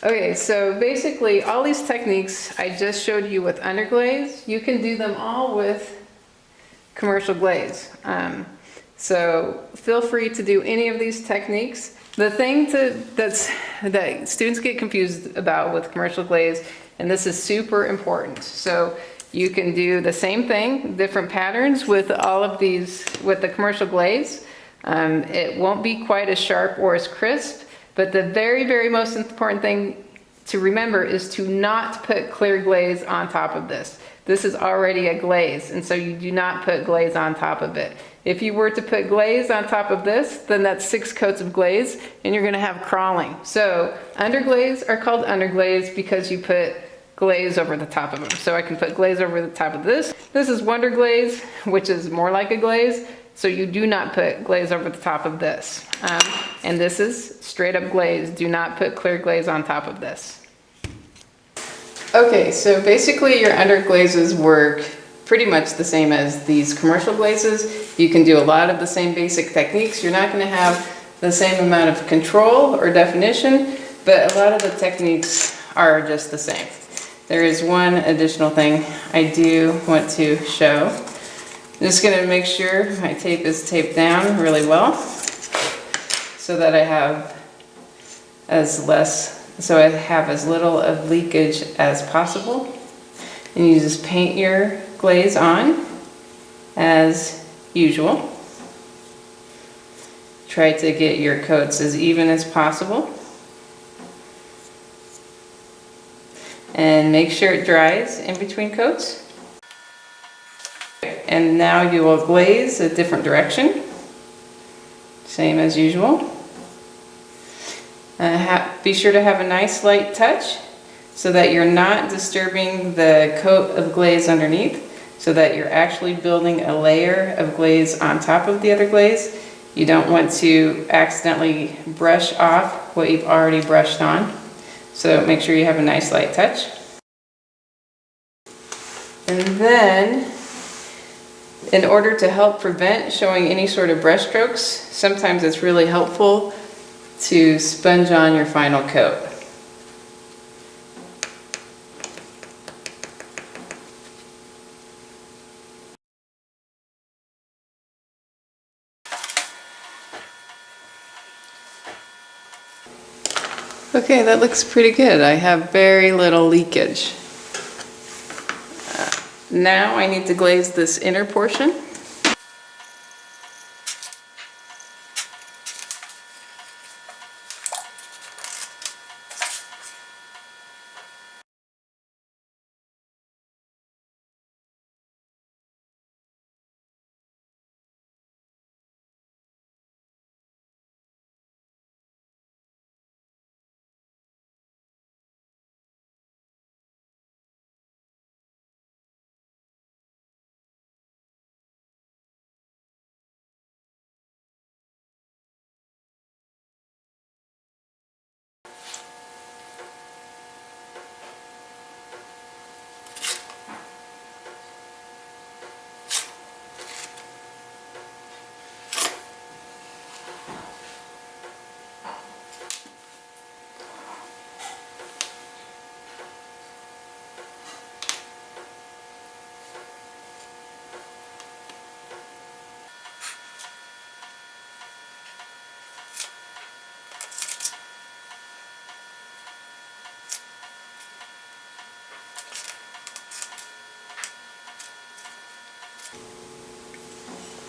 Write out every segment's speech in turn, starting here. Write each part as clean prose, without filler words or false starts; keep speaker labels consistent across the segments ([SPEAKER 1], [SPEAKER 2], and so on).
[SPEAKER 1] Okay, so basically all these techniques I just showed you with underglaze, you can do them all with commercial glaze. So feel free to do any of these techniques. The thing that students get confused about with commercial glaze, and this is super important. So you can do the same thing, different patterns with all of these, with the commercial glaze. It won't be quite as sharp or as crisp, but the very, very most important thing to remember is to not put clear glaze on top of this. This is already a glaze, and so you do not put glaze on top of it. If you were to put glaze on top of this, then that's 6 coats of glaze, and you're gonna have crawling. So underglaze are called underglaze because you put glaze over the top of them. So I can put glaze over the top of this. This is wonder glaze, which is more like a glaze. So you do not put glaze over the top of this. And this is straight up glaze. Do not put clear glaze on top of this. Okay, so basically your underglazes work pretty much the same as these commercial glazes. You can do a lot of the same basic techniques. You're not gonna have the same amount of control or definition, but a lot of the techniques are just the same. There is one additional thing I do want to show. I'm just gonna make sure my tape is taped down really well so that I have as little of leakage as possible. And you just paint your glaze on as usual. Try to get your coats as even as possible. And make sure it dries in between coats. And now you will glaze a different direction, same as usual. Be sure to have a nice light touch so that you're not disturbing the coat of glaze underneath, so that you're actually building a layer of glaze on top of the other glaze. You don't want to accidentally brush off what you've already brushed on. So make sure you have a nice light touch. And then, in order to help prevent showing any sort of brush strokes, sometimes it's really helpful to sponge on your final coat. Okay, that looks pretty good. I have very little leakage. Now I need to glaze this inner portion.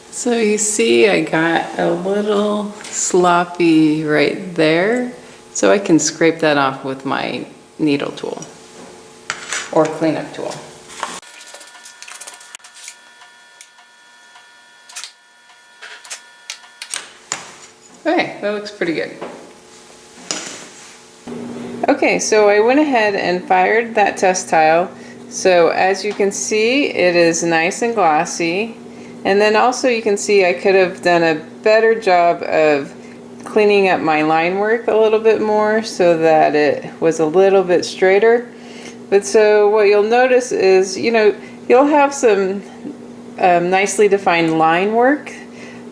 [SPEAKER 1] So you see I got a little sloppy right there, so I can scrape that off with my needle tool or cleanup tool. Okay, that looks pretty good. Okay, so I went ahead and fired that test tile. So as you can see, it is nice and glossy. And then also you can see I could have done a better job of cleaning up my line work a little bit more so that it was a little bit straighter. But so what you'll notice is, you'll have some nicely defined line work,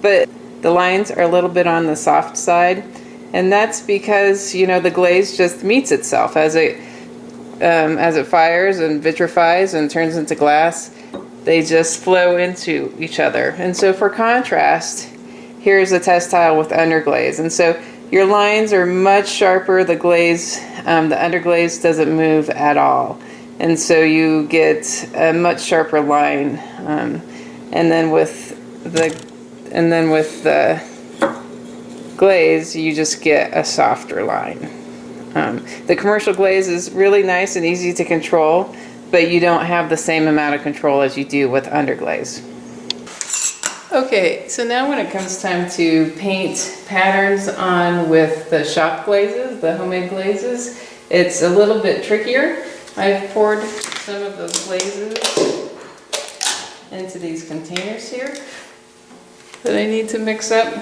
[SPEAKER 1] but the lines are a little bit on the soft side. And that's because, you know, the glaze just meets itself as it fires and vitrifies and turns into glass. They just flow into each other. And so for contrast, here's a test tile with underglaze. And so your lines are much sharper. The glaze, the underglaze doesn't move at all. And so you get a much sharper line. And then with the glaze, you just get a softer line. The commercial glaze is really nice and easy to control, but you don't have the same amount of control as you do with underglaze. Okay, so now when it comes time to paint patterns on with the shop glazes, the homemade glazes, it's a little bit trickier. I've poured some of those glazes into these containers here that I need to mix up.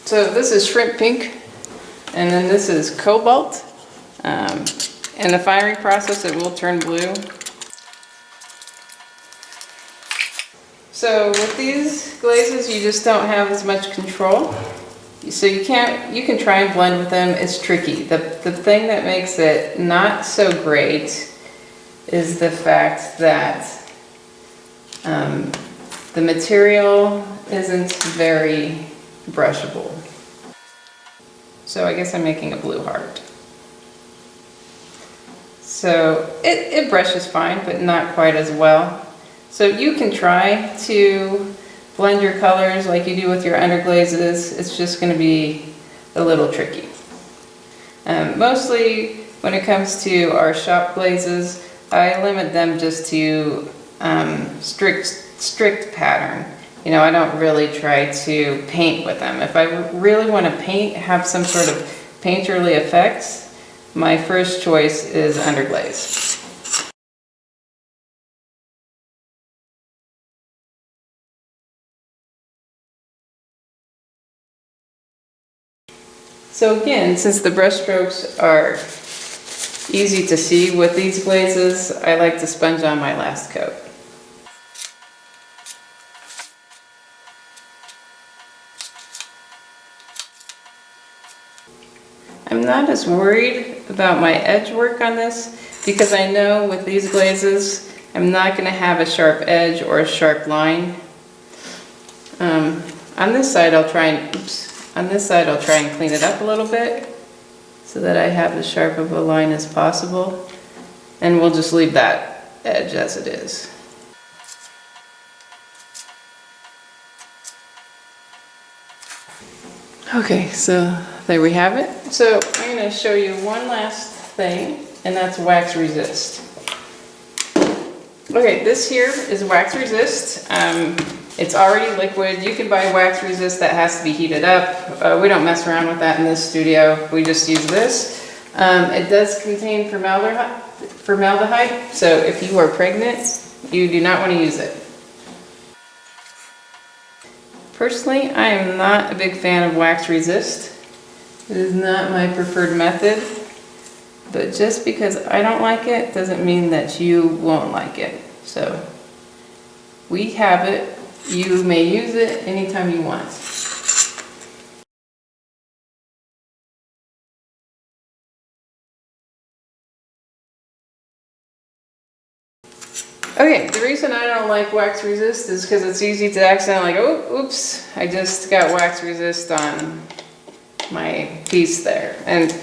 [SPEAKER 1] So this is shrimp pink, and then this is cobalt. In the firing process, it will turn blue. So with these glazes, you just don't have as much control. So you can try and blend with them. It's tricky. The thing that makes it not so great is the fact that the material isn't very brushable. So I guess I'm making a blue heart. So it brushes fine, but not quite as well. So you can try to blend your colors like you do with your underglazes. It's just going to be a little tricky. Mostly when it comes to our shop glazes, I limit them just to strict pattern. You know, I don't really try to paint with them. If I really want to paint, have some sort of painterly effects, my first choice is underglaze. So again, since the brush strokes are easy to see with these glazes, I like to sponge on my last coat. I'm not as worried about my edge work on this because I know with these glazes I'm not going to have a sharp edge or a sharp line. On this side I'll try and clean it up a little bit so that I have as sharp of a line as possible, and we'll just leave that edge as it is. Okay, so there we have it. So I'm going to show you one last thing, and that's wax resist. Okay, this here is wax resist. It's already liquid. You can buy wax resist that has to be heated up. We don't mess around with that in this studio. We just use this. It does contain formaldehyde, so if you are pregnant, you do not want to use it. Personally, I am not a big fan of wax resist. It is not my preferred method, but just because I don't like it doesn't mean that you won't like it. So we have it. You may use it anytime you want. Okay, the reason I don't like wax resist is because it's easy to accidentally go, oh, oops, I just got wax resist on my piece there. And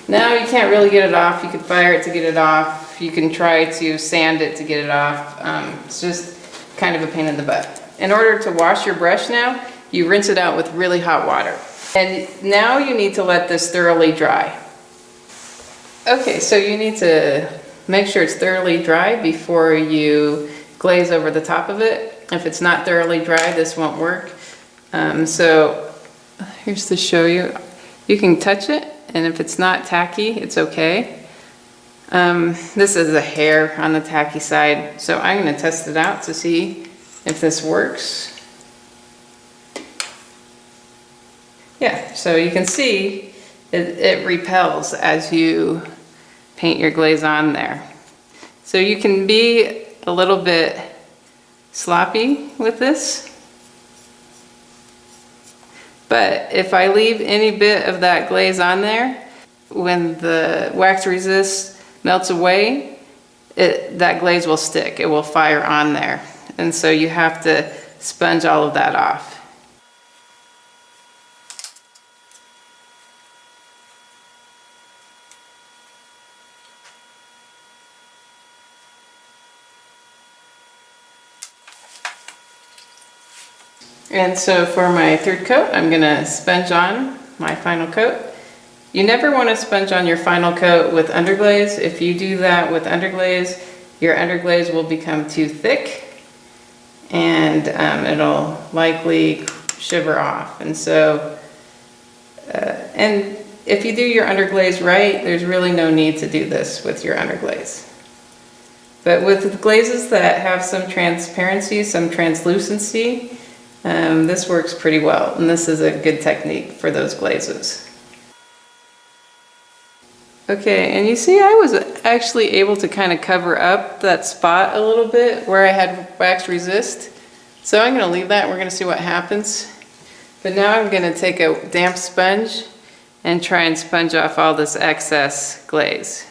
[SPEAKER 1] now you can't really get it off. You can fire it to get it off. You can try to sand it to get it off. It's just kind of a pain in the butt. In order to wash your brush now, you rinse it out with really hot water. And now you need to let this thoroughly dry. Okay, so you need to make sure it's thoroughly dry before you glaze over the top of it. If it's not thoroughly dry, this won't work. So here's to show you. You can touch it, and if it's not tacky, it's okay. This is a hair on the tacky side, so I'm going to test it out to see if this works. Yeah, so you can see it repels as you paint your glaze on there. So you can be a little bit sloppy with this. But if I leave any bit of that glaze on there, when the wax resist melts away, that glaze will stick. It will fire on there. And so you have to sponge all of that off. And so for my third coat, I'm gonna sponge on my final coat. You never want to sponge on your final coat with underglaze. If you do that with underglaze, your underglaze will become too thick and it'll likely shiver off. And so, and if you do your underglaze right, there's really no need to do this with your underglaze. But with glazes that have some transparency, some translucency, this works pretty well, and this is a good technique for those glazes. Okay, and you see I was actually able to kind of cover up that spot a little bit where I had wax resist. So I'm going to leave that, we're going to see what happens. But now I'm going to take a damp sponge and try and sponge off all this excess glaze.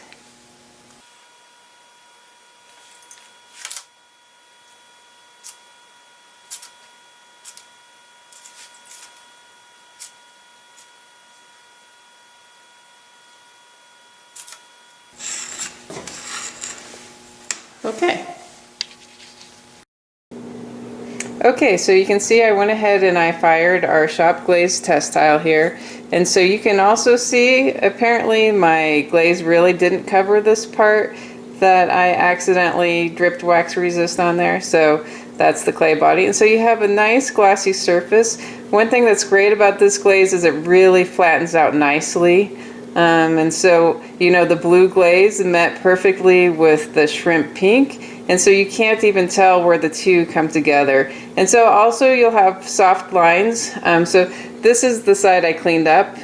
[SPEAKER 1] Okay, so you can see I went ahead and I fired our shop glaze test tile here. And so you can also see apparently my glaze really didn't cover this part that I accidentally dripped wax resist on there. So that's the clay body. And so you have a nice glossy surface. One thing that's great about this glaze is it really flattens out nicely. And so, you know, the blue glaze met perfectly with the shrimp pink. And so you can't even tell where the two come together. And so also you'll have soft lines. So this is the side I cleaned up.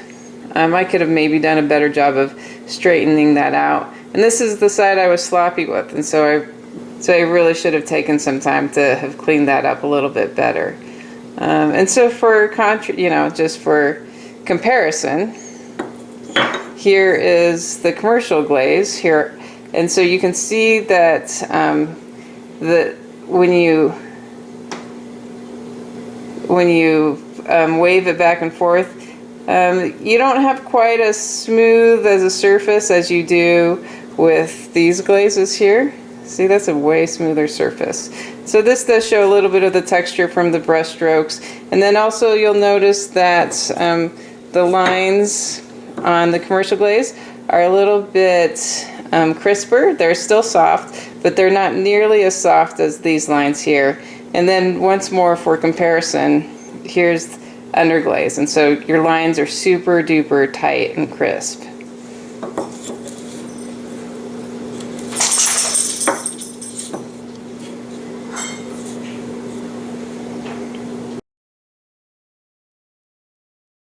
[SPEAKER 1] I could have maybe done a better job of straightening that out. And this is the side I was sloppy with. And so I really should have taken some time to have cleaned that up a little bit better. And so for just for comparison, here is the commercial glaze here. And so you can see that when you wave it back and forth, you don't have quite as smooth as a surface as you do with these glazes here. See, that's a way smoother surface. So this does show a little bit of the texture from the brush strokes. And then also you'll notice that the lines on the commercial glaze are a little bit crisper. They're still soft, but they're not nearly as soft as these lines here. And then once more for comparison, here's underglaze. And so your lines are super duper tight and crisp.